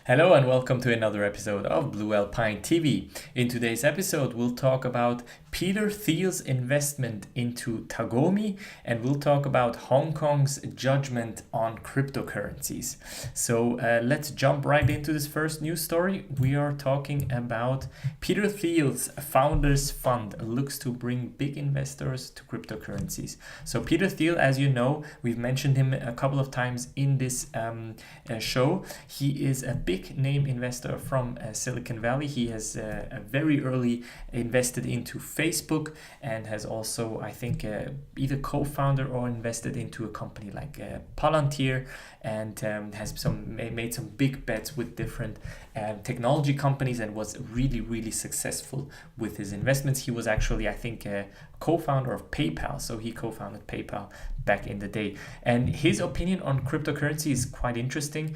Hello and welcome to another episode of Blue Alpine TV. In today's episode, we'll talk about Peter Thiel's investment into Tagomi, and we'll talk about Hong Kong's judgment on cryptocurrencies. So let's jump right into this first news story. We are talking about Peter Thiel's Founders Fund looks to bring big investors to cryptocurrencies. So Peter Thiel, as you know, we've mentioned him a couple of times in this show. He is a big name investor from Silicon Valley. He has very early invested into Facebook and has also, I think, either co-founded or invested into a company like Palantir, and has made some big bets with different technology companies and was really successful with his investments. He was actually, I think, a co-founder of PayPal, so he co-founded PayPal back in the day. And his opinion on cryptocurrency is quite interesting.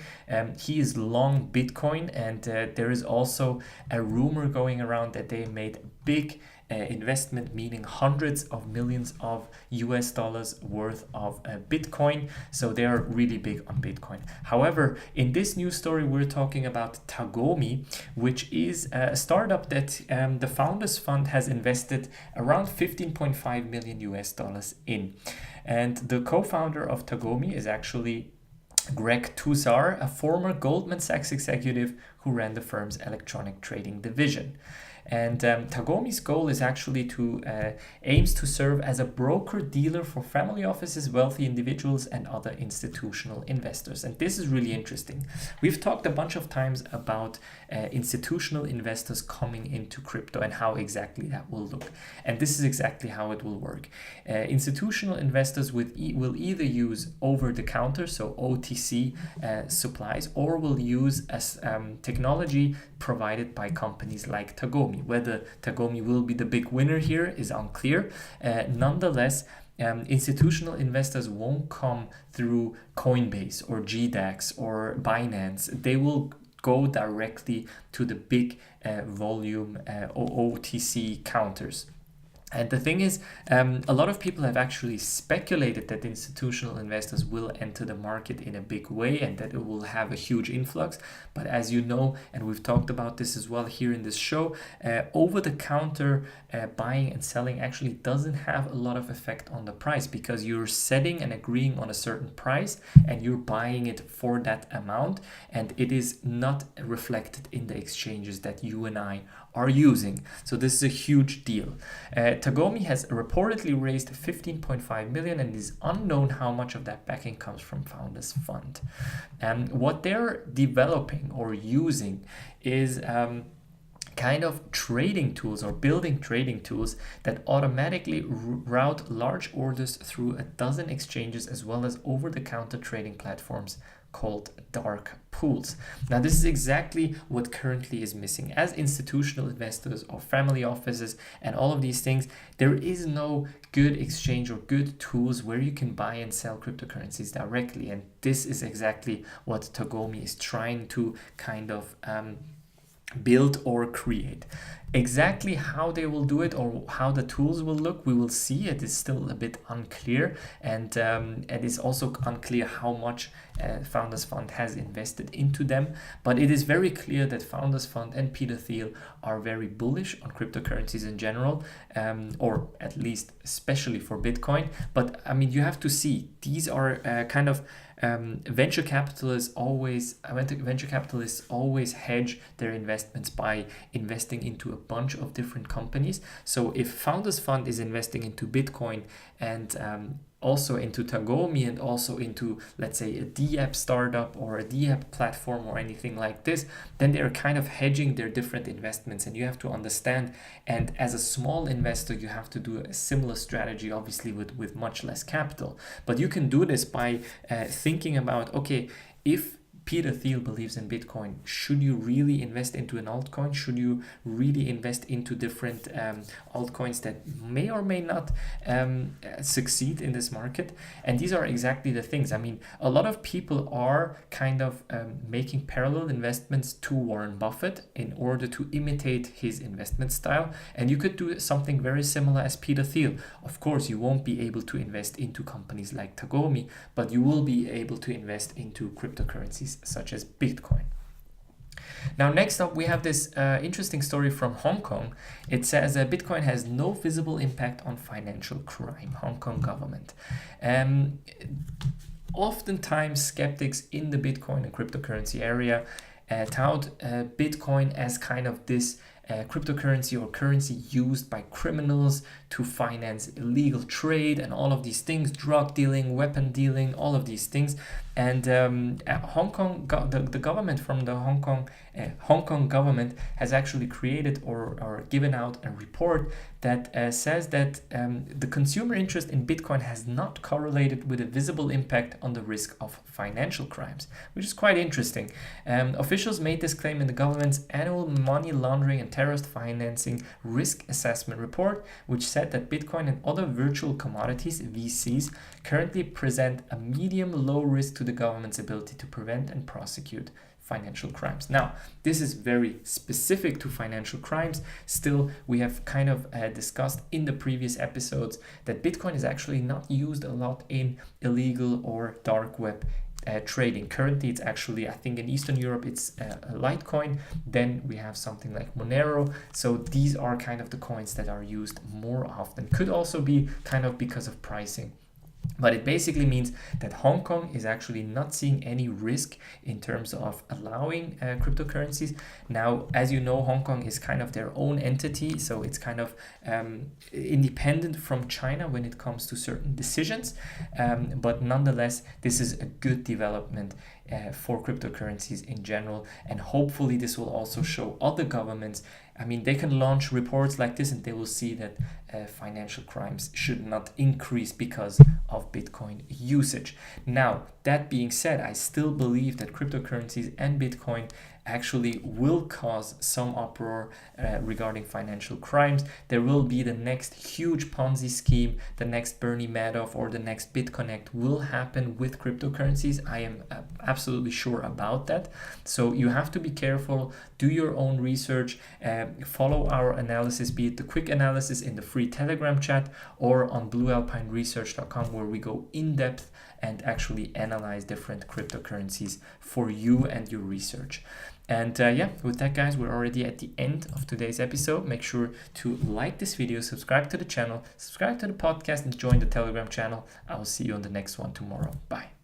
He is long Bitcoin, and there is also a rumor going around that they made big investment, meaning hundreds of millions of US dollars worth of Bitcoin. So they are really big on Bitcoin. However, in this news story, we're talking about Tagomi, which is a startup that the Founders Fund has invested around 15.5 million US dollars in. And the co-founder of Tagomi is actually Greg Tusar, a former Goldman Sachs executive who ran the firm's electronic trading division. And Tagomi's goal is actually to aims to serve as a broker dealer for family offices, wealthy individuals, and other institutional investors. And this is really interesting. We've talked a bunch of times about institutional investors coming into crypto and how exactly that will look. And this is exactly how it will work. Institutional investors will either use over-the-counter, so OTC supplies, or will use technology provided by companies like Tagomi. Whether Tagomi will be the big winner here is unclear. Nonetheless, institutional investors won't come through Coinbase or GDAX or Binance. They will go directly to the big volume OTC counters. And the thing is, a lot of people have actually speculated that institutional investors will enter the market in a big way and that it will have a huge influx. But as you know, and we've talked about this as well here in this show, over-the-counter buying and selling actually doesn't have a lot of effect on the price, because you're setting and agreeing on a certain price and you're buying it for that amount, and it is not reflected in the exchanges that you and I are using. So this is a huge deal. Tagomi has reportedly raised 15.5 million, and it is unknown how much of that backing comes from Founders Fund. And what they're developing or using is kind of trading tools or building trading tools that automatically route large orders through a dozen exchanges, as well as over-the-counter trading platforms called dark pools. Now, this is exactly what currently is missing. As institutional investors or family offices and all of these things, there is no good exchange or good tools where you can buy and sell cryptocurrencies directly. And this is exactly what Tagomi is trying to kind of build or create. Exactly how they will do it or how the tools will look, we will see. It is still a bit unclear, and it is also unclear how much Founders Fund has invested into them. But it is very clear that Founders Fund and Peter Thiel are very bullish on cryptocurrencies in general, or at least especially for Bitcoin. But I mean, you have to see, these are kind of venture capitalists always hedge their investments by investing into a bunch of different companies. So if Founders Fund is investing into Bitcoin and also into Tagomi and also into, let's say, a DApp startup or a DApp platform or anything like this, then they're kind of hedging their different investments, and you have to understand. And as a small investor, you have to do a similar strategy, obviously with much less capital. But you can do this by thinking about, okay, if Peter Thiel believes in Bitcoin, should you really invest into an altcoin? Should you really invest into different altcoins that may or may not succeed in this market? And these are exactly the things. I mean, a lot of people are kind of making parallel investments to Warren Buffett in order to imitate his investment style. And you could do something very similar as Peter Thiel. Of course, you won't be able to invest into companies like Tagomi, but you will be able to invest into cryptocurrencies such as Bitcoin. Now, next up, we have this interesting story from Hong Kong. It says Bitcoin has no visible impact on financial crime, Hong Kong government. Oftentimes, skeptics in the Bitcoin and cryptocurrency area tout Bitcoin as kind of this cryptocurrency or currency used by criminals to finance illegal trade and all of these things, drug dealing, weapon dealing, all of these things. And Hong Kong, the government from the Hong Kong government has actually created or given out a report that says that the consumer interest in Bitcoin has not correlated with a visible impact on the risk of financial crimes, which is quite interesting. Officials made this claim in the government's annual money laundering and terrorist financing risk assessment report, which said that Bitcoin and other virtual commodities, VCs, currently present a medium-low risk to the government's ability to prevent and prosecute financial crimes. Now, this is very specific to financial crimes. Still, we have kind of discussed in the previous episodes that Bitcoin is actually not used a lot in illegal or dark web trading. Currently, it's actually, I think in Eastern Europe, it's a Litecoin. Then we have something like Monero. So these are kind of the coins that are used more often. Could also be kind of because of pricing. But it basically means that Hong Kong is actually not seeing any risk in terms of allowing cryptocurrencies. Now, as you know, Hong Kong is kind of their own entity, so it's kind of independent from China when it comes to certain decisions. But nonetheless, this is a good development for cryptocurrencies in general, and hopefully this will also show other governments. I mean, they can launch reports like this and they will see that financial crimes should not increase because of Bitcoin usage. Now, that being said, I still believe that cryptocurrencies and Bitcoin actually will cause some uproar regarding financial crimes. There will be the next huge Ponzi scheme, the next Bernie Madoff or the next BitConnect will happen with cryptocurrencies. I am absolutely sure about that. So you have to be careful, do your own research, follow our analysis, be it the quick analysis in the free Telegram chat or on bluealpineresearch.com, where we go in depth and actually analyze different cryptocurrencies for you and your research. And yeah, with that, guys, we're already at the end of today's episode. Make sure to like this video, subscribe to the channel, subscribe to the podcast, and join the Telegram channel. I will see you on the next one tomorrow. Bye.